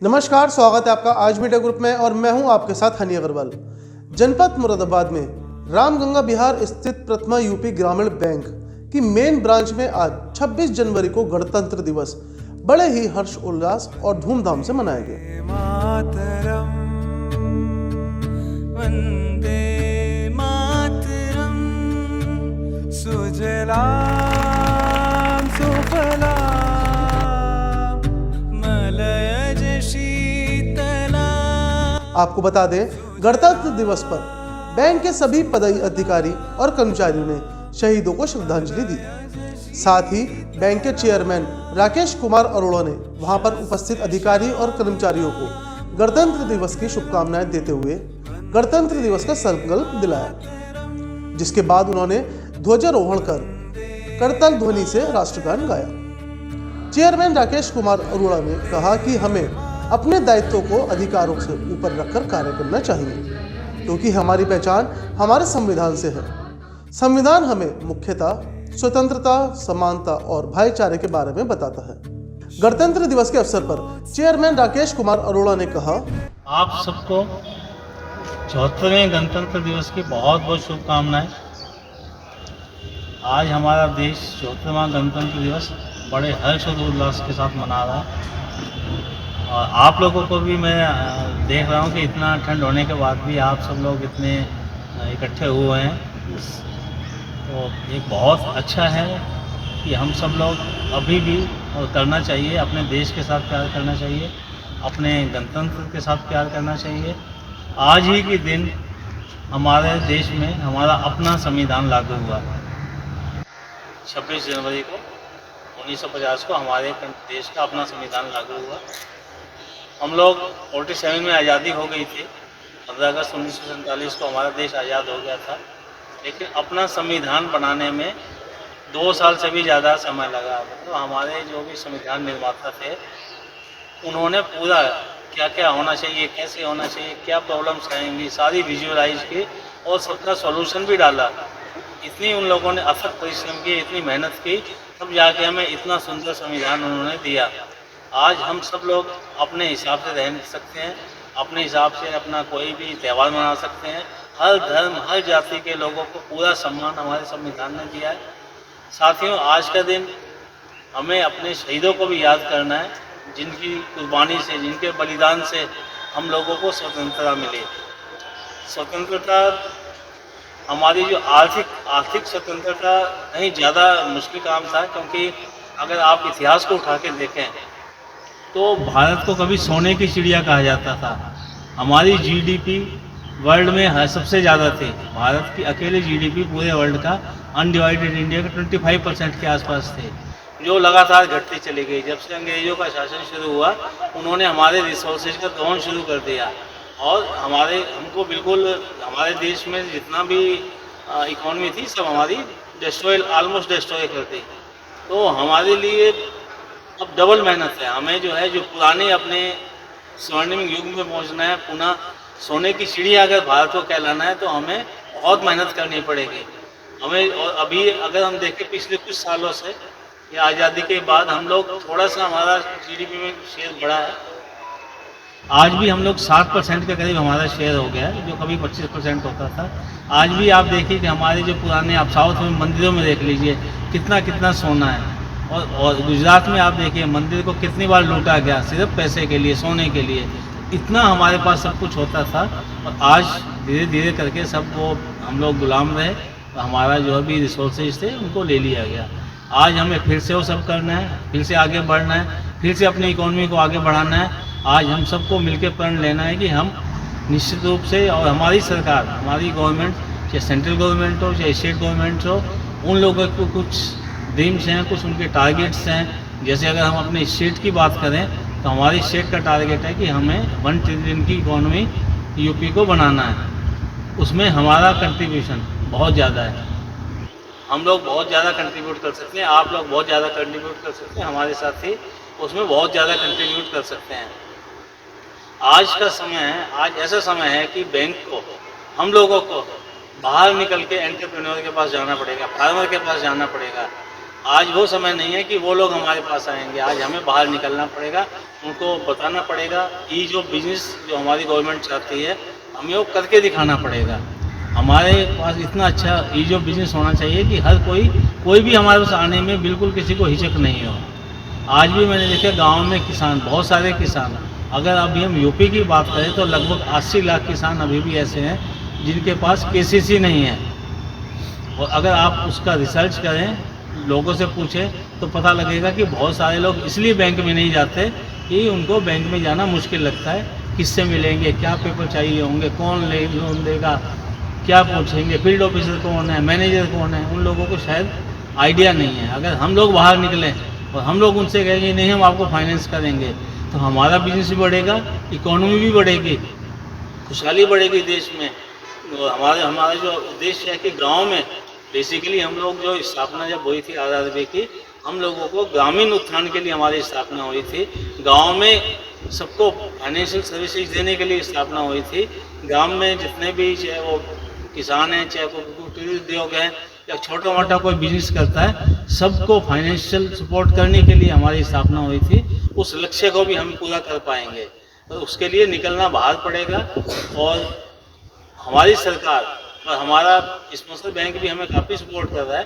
नमस्कार, स्वागत है आपका आज मीडिया ग्रुप में और मैं हूं आपके साथ हनी अग्रवाल। जनपद मुरादाबाद में रामगंगा बिहार स्थित प्रथमा यूपी ग्रामीण बैंक की मेन ब्रांच में आज 26 जनवरी को गणतंत्र दिवस बड़े ही हर्ष उल्लास और धूमधाम से मनाया गया। मातरम, वंदे मातरम, सुजलाम सुफलाम, मलयज शीतलाम। आपको बता दें, गणतंत्र दिवस पर बैंक के सभी पदाधिकारी और कर्मचारियों ने शहीदों को श्रद्धांजलि दी। साथ ही बैंक के चेयरमैन राकेश कुमार अरोड़ा ने वहां पर उपस्थित अधिकारी और कर्मचारियों को गणतंत्र दिवस की शुभकामनाएं देते हुए गणतंत्र दिवस का संकल्प दिलाया, जिसके बाद उन्होंने ध्वजारोहण कर करताल ध्वनि से राष्ट्रगान गाया। चेयरमैन राकेश कुमार अरोड़ा ने कहा कि हमें अपने दायित्वों को अधिकारों से ऊपर रखकर कार्य करना चाहिए, क्योंकि हमारी पहचान हमारे संविधान से है। संविधान हमें मुख्यतः स्वतंत्रता, समानता और भाईचारे के बारे में बताता है। गणतंत्र दिवस के अवसर पर चेयरमैन राकेश कुमार अरोड़ा ने कहा, आप सबको 74वें गणतंत्र दिवस की बहुत बहुत शुभकामनाएं। आज हमारा देश 74वां गणतंत्र दिवस बड़े हर्ष और उल्लास के साथ मना रहा है और आप लोगों को भी मैं देख रहा हूँ कि इतना ठंड होने के बाद भी आप सब लोग इतने इकट्ठे हुए हैं। तो एक बहुत अच्छा है कि हम सब लोग अभी भी और करना चाहिए, अपने देश के साथ प्यार करना चाहिए, अपने गणतंत्र के साथ प्यार करना चाहिए। आज ही के दिन हमारे देश में हमारा अपना संविधान लागू हुआ। 26 जनवरी को 1950 को हमारे देश का अपना संविधान लागू हुआ। हम लोग 47 में आज़ादी हो गई थी। 15 अगस्त 1947 को हमारा देश आज़ाद हो गया था, लेकिन अपना संविधान बनाने में 2 साल से भी ज़्यादा समय लगा। तो हमारे जो भी संविधान निर्माता थे, उन्होंने पूरा क्या क्या होना चाहिए, कैसे होना चाहिए, क्या प्रॉब्लम्स आएंगी, सारी विजुअलाइज की और सबका सॉल्यूशन भी डाला। इतनी उन लोगों ने अथक परिश्रम की, इतनी मेहनत की, तब जाके हमें इतना सुंदर संविधान उन्होंने दिया। आज हम सब लोग अपने हिसाब से रह सकते हैं, अपने हिसाब से अपना कोई भी त्यौहार मना सकते हैं। हर धर्म, हर जाति के लोगों को पूरा सम्मान हमारे संविधान ने दिया है। साथियों, आज का दिन हमें अपने शहीदों को भी याद करना है, जिनकी कुर्बानी से, जिनके बलिदान से हम लोगों को स्वतंत्रता मिली। स्वतंत्रता हमारी जो आर्थिक स्वतंत्रता नहीं ज़्यादा मुश्किल काम था, क्योंकि अगर आप इतिहास को उठा के देखें तो भारत को कभी सोने की चिड़िया कहा जाता था। हमारी जीडीपी वर्ल्ड में सबसे ज़्यादा थी। भारत की अकेले जीडीपी पूरे वर्ल्ड का अनडिवाइडेड इंडिया के 25% के आसपास थे, जो लगातार घटती चली गई। जब से अंग्रेज़ों का शासन शुरू हुआ, उन्होंने हमारे रिसोर्सेज का दोहन शुरू कर दिया और हमको बिल्कुल हमारे देश में जितना भी इकोनॉमी थी सब हमारी ऑलमोस्ट डिस्ट्रॉय कर दी। तो हमारे लिए अब डबल मेहनत है। हमें जो है, जो पुराने अपने स्वर्णिम युग में पहुंचना है, पुनः सोने की चिड़िया अगर भारत को कहलाना है, तो हमें बहुत मेहनत करनी पड़ेगी हमें। और अभी अगर हम देखें पिछले कुछ सालों से या आज़ादी के बाद, हम लोग थोड़ा सा हमारा जीडीपी में शेयर बढ़ा है। आज भी हम लोग 60% के करीब हमारा शेयर हो गया है, जो कभी 25% होता था। आज भी आप देखिए कि हमारे जो पुराने, आप साउथ में मंदिरों में देख लीजिए कितना सोना है। और गुजरात में आप देखिए मंदिर को कितनी बार लूटा गया सिर्फ पैसे के लिए, सोने के लिए। इतना हमारे पास सब कुछ होता था और आज धीरे धीरे करके सब वो हम लोग गुलाम रहे और हमारा जो भी रिसोर्सेज थे उनको ले लिया गया। आज हमें फिर से वो सब करना है, फिर से आगे बढ़ना है, फिर से अपनी इकोनॉमी को आगे बढ़ाना है। आज हम सबको मिलकर प्रण लेना है कि हम निश्चित रूप से, और हमारी सरकार, हमारी गवर्नमेंट, चाहे सेंट्रल गवर्नमेंट हो चाहे स्टेट गवर्नमेंट हो, उन लोगों को कुछ ड्रीम्स हैं, कुछ उनके टारगेट्स हैं। जैसे अगर हम अपने स्टेट की बात करें तो हमारी स्टेट का टारगेट है कि हमें 1 ट्रिलियन की इकोनॉमी यूपी को बनाना है। उसमें हमारा कंट्रीब्यूशन बहुत ज़्यादा है। हम लोग बहुत ज़्यादा कंट्रीब्यूट कर सकते हैं, आप लोग बहुत ज़्यादा कंट्रीब्यूट कर सकते हैं, हमारे साथी उसमें बहुत ज़्यादा कंट्रीब्यूट कर सकते हैं। आज का समय है, आज ऐसा समय है कि बैंक को, हम लोगों को बाहर निकल के एंटरप्रेन्योर के पास जाना पड़ेगा, फार्मर के पास जाना पड़ेगा। आज वो समय नहीं है कि वो लोग हमारे पास आएंगे। आज हमें बाहर निकलना पड़ेगा, उनको बताना पड़ेगा। ये जो बिजनेस जो हमारी गवर्नमेंट चाहती है, हमें वो करके दिखाना पड़ेगा। हमारे पास इतना अच्छा ये जो बिजनेस होना चाहिए कि हर कोई भी हमारे पास आने में बिल्कुल किसी को हिचक नहीं हो। आज भी मैंने देखा गांव में किसान, बहुत सारे किसान, अगर अभी हम यूपी की बात करें तो लगभग 80 लाख किसान अभी भी ऐसे हैं जिनके पास केसीसी नहीं है। और अगर आप उसका रिसर्च करें, लोगों से पूछें, तो पता लगेगा कि बहुत सारे लोग इसलिए बैंक में नहीं जाते कि उनको बैंक में जाना मुश्किल लगता है। किससे मिलेंगे, क्या पेपर चाहिए होंगे, कौन लोन देगा, क्या पूछेंगे, फील्ड ऑफिसर कौन है, मैनेजर कौन है, उन लोगों को शायद आइडिया नहीं है। अगर हम लोग बाहर निकलें और हम लोग उनसे कहेंगे नहीं हम आपको फाइनेंस करेंगे, तो हमारा बिजनेस भी बढ़ेगा, इकोनॉमी भी बढ़ेगी, खुशहाली बढ़ेगी देश में। हमारा जो उद्देश्य है कि गांव में बेसिकली हम लोग जो स्थापना जब हुई थी आज़ादी की, हम लोगों को ग्रामीण उत्थान के लिए हमारी स्थापना हुई थी। गांव में सबको फाइनेंशियल सर्विसेज देने के लिए स्थापना हुई थी। गांव में जितने भी, चाहे वो किसान हैं, चाहे वो कुटीर उद्योग है या छोटा मोटा कोई बिजनेस करता है, सबको फाइनेंशियल सपोर्ट करने के लिए हमारी स्थापना हुई थी। उस लक्ष्य को भी हम पूरा कर पाएंगे, तो उसके लिए निकलना बाहर पड़ेगा। और हमारी सरकार और हमारा स्पॉन्सर बैंक भी हमें काफ़ी सपोर्ट कर रहा है।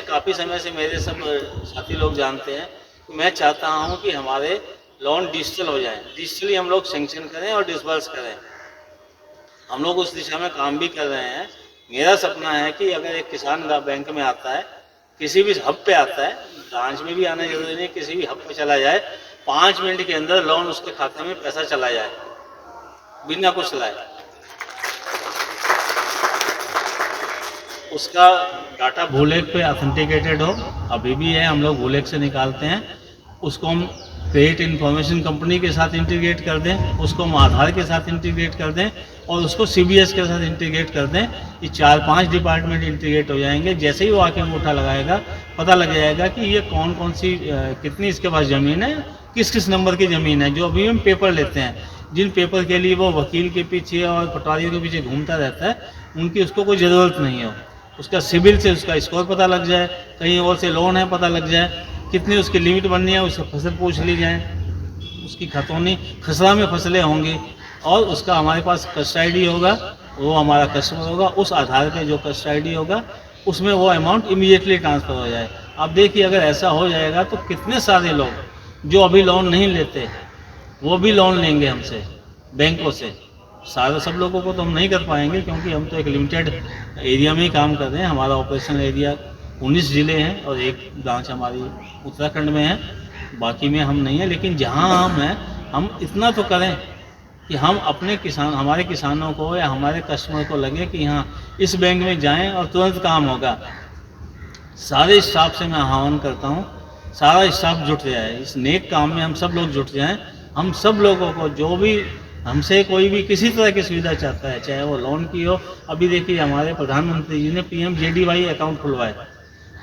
काफ़ी समय से मेरे सब साथी लोग जानते हैं कि मैं चाहता हूं कि हमारे लोन डिजिटल हो जाएं, डिजिटली हम लोग सेंक्शन करें और डिसबर्स करें। हम लोग उस दिशा में काम भी कर रहे हैं। मेरा सपना है कि अगर एक किसान बैंक में आता है, किसी भी हब पे आता है, ब्रांच में भी आना जरूरी नहीं, किसी भी हब पे चला जाए, 5 मिनट के अंदर लोन उसके खाते में पैसा चला जाए बिना कुछ लाए। उसका डाटा भूलेख पे ऑथेंटिकेटेड हो, अभी भी है, हम लोग भूलेख से निकालते हैं। उसको हम क्रेडिट इन्फॉर्मेशन कंपनी के साथ इंटीग्रेट कर दें, उसको हम आधार के साथ इंटीग्रेट कर दें और उसको CBS के साथ इंटीग्रेट कर दें। ये 4-5 डिपार्टमेंट इंटीग्रेट हो जाएंगे। जैसे ही वो आके अंगूठा लगाएगा, पता लग जाएगा कि ये कौन सी कितनी इसके पास ज़मीन है, किस नंबर की ज़मीन है। जो अभी हम पेपर लेते हैं, जिन पेपर के लिए वो वकील के पीछे और पटवारियों के पीछे घूमता रहता है, उनकी उसको कोई ज़रूरत नहीं हो। उसका सिबिल से उसका स्कोर पता लग जाए, कहीं और से लोन है पता लग जाए, कितनी उसकी लिमिट बननी है उससे फसल पूछ ली जाए, उसकी खसरा में फसलें होंगी और उसका हमारे पास कस्ट ID होगा, वो हमारा कस्टमर होगा। उस आधार पे जो कस्ट ID होगा उसमें वो अमाउंट इमीडिएटली ट्रांसफ़र हो जाए। आप देखिए अगर ऐसा हो जाएगा तो कितने सारे लोग जो अभी लोन नहीं लेते वो भी लोन लेंगे हमसे, बैंकों से। सब लोगों को तो हम नहीं कर पाएंगे क्योंकि हम तो एक लिमिटेड एरिया में ही काम कर रहे हैं। हमारा ऑपरेशनल एरिया 19 ज़िले हैं और एक ब्रांच हमारी उत्तराखंड में है, बाकी में हम नहीं हैं। लेकिन जहां हम हैं, हम इतना तो करें कि हम अपने हमारे किसानों को या हमारे कस्टमर को लगे कि हाँ इस बैंक में जाएं और तुरंत काम होगा। सारे स्टाफ से मैं आह्वान करता हूँ, सारा स्टाफ जुट जाए इस नेक काम में, हम सब लोग जुट जाएं। हम सब लोगों को जो भी हमसे कोई भी किसी तरह की सुविधा चाहता है, चाहे वो लोन की हो। अभी देखिए हमारे प्रधानमंत्री जी ने PMJDY अकाउंट खुलवाए।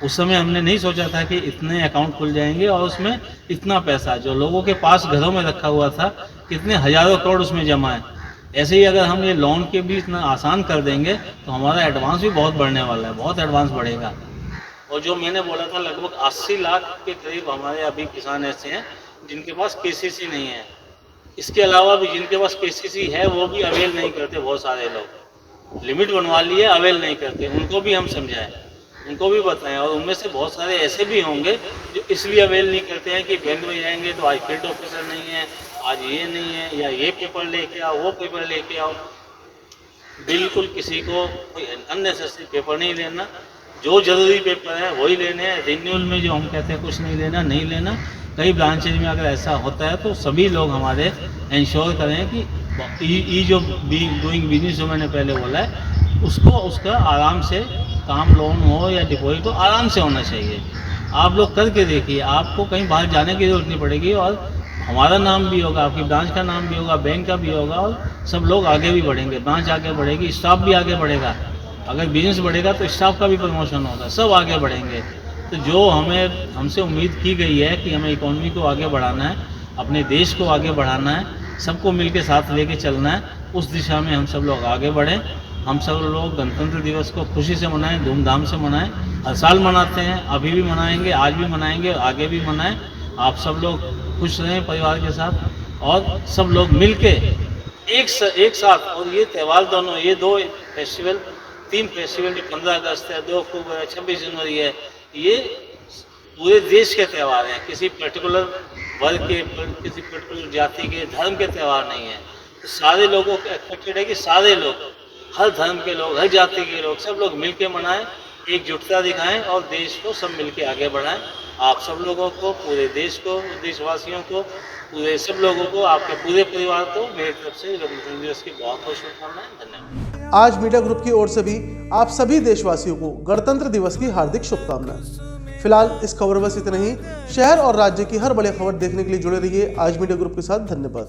उस समय हमने नहीं सोचा था कि इतने अकाउंट खुल जाएंगे और उसमें इतना पैसा जो लोगों के पास घरों में रखा हुआ था, कितने हज़ारों करोड़ उसमें जमा है। ऐसे ही अगर हम ये लोन के भी इतना आसान कर देंगे तो हमारा एडवांस भी बहुत बढ़ने वाला है, बहुत एडवांस बढ़ेगा। और जो मैंने बोला था लगभग 80 लाख के करीब हमारे अभी किसान ऐसे हैं जिनके पास KCC नहीं है। इसके अलावा भी जिनके पास KCC है वो भी अवेल नहीं करते। बहुत सारे लोग लिमिट बनवा लिए, अवेल नहीं करते। उनको भी हम समझाएं, उनको भी बताएं। और उनमें से बहुत सारे ऐसे भी होंगे जो इसलिए अवेल नहीं करते हैं कि बैंक में जाएंगे तो आज फील्ड ऑफिसर नहीं है, आज ये नहीं है, या ये पेपर लेके आओ, वो पेपर लेके आओ। बिल्कुल किसी को कोई अननेसेसरी पेपर नहीं लेना, जो ज़रूरी पेपर है वही लेने हैं। रिन्यूअल में जो हम कहते हैं कुछ नहीं लेना। कई ब्रांचेज में अगर ऐसा होता है तो सभी लोग हमारे इंश्योर करें कि ये जो डूइंग बिजनेस जो मैंने पहले बोला है उसका आराम से काम, लोन हो या डिपॉजिट हो, आराम से होना चाहिए। आप लोग करके देखिए, आपको कहीं बाहर जाने की ज़रूरत नहीं पड़ेगी और हमारा नाम भी होगा, आपकी ब्रांच का नाम भी होगा, बैंक का भी होगा और सब लोग आगे भी बढ़ेंगे। ब्रांच आगे बढ़ेगी, स्टाफ भी आगे बढ़ेगा। अगर बिजनेस बढ़ेगा तो स्टाफ का भी प्रमोशन होगा, सब आगे बढ़ेंगे। तो जो हमसे उम्मीद की गई है कि हमें इकोनॉमी को आगे बढ़ाना है, अपने देश को आगे बढ़ाना है, सबको मिलकर साथ लेके चलना है, उस दिशा में हम सब लोग आगे बढ़ें। हम सब लोग गणतंत्र दिवस को खुशी से मनाएं, धूमधाम से मनाएं। हर साल मनाते हैं, अभी भी मनाएंगे, आज भी मनाएंगे, आगे भी मनाएं। आप सब लोग खुश रहें परिवार के साथ और सब लोग मिलके एक साथ। और ये त्यौहार दोनों, ये दो फेस्टिवल, 3 फेस्टिवल, जो 15 अगस्त है, 2 अक्टूबर है, 26 जनवरी है, ये पूरे देश के त्यौहार हैं। किसी पर्टिकुलर वर्ग के, किसी पर्टिकुलर जाति के, धर्म के त्यौहार नहीं है। तो सारे लोगों को एक्सपेक्टेड है कि सारे लोग, हर धर्म के लोग, हर जाति के लोग, सब लोग मिलके मनाएं, एकजुटता दिखाएं और देश को सब मिलके आगे बढ़ाएं। आप सब लोगों को, पूरे देश को, देशवासियों को, पूरे सब लोगों को, आपके पूरे परिवार को मेरी तरफ से गणतंत्र दिवस की बहुत बहुत शुभकामनाएं। धन्यवाद। आज मीडिया ग्रुप की ओर से भी आप सभी देशवासियों को गणतंत्र दिवस की हार्दिक शुभकामनाएं। फिलहाल इस खबर बस इतना ही। शहर और राज्य की हर बड़ी खबर देखने के लिए जुड़े रहिए आज मीडिया ग्रुप के साथ। धन्यवाद।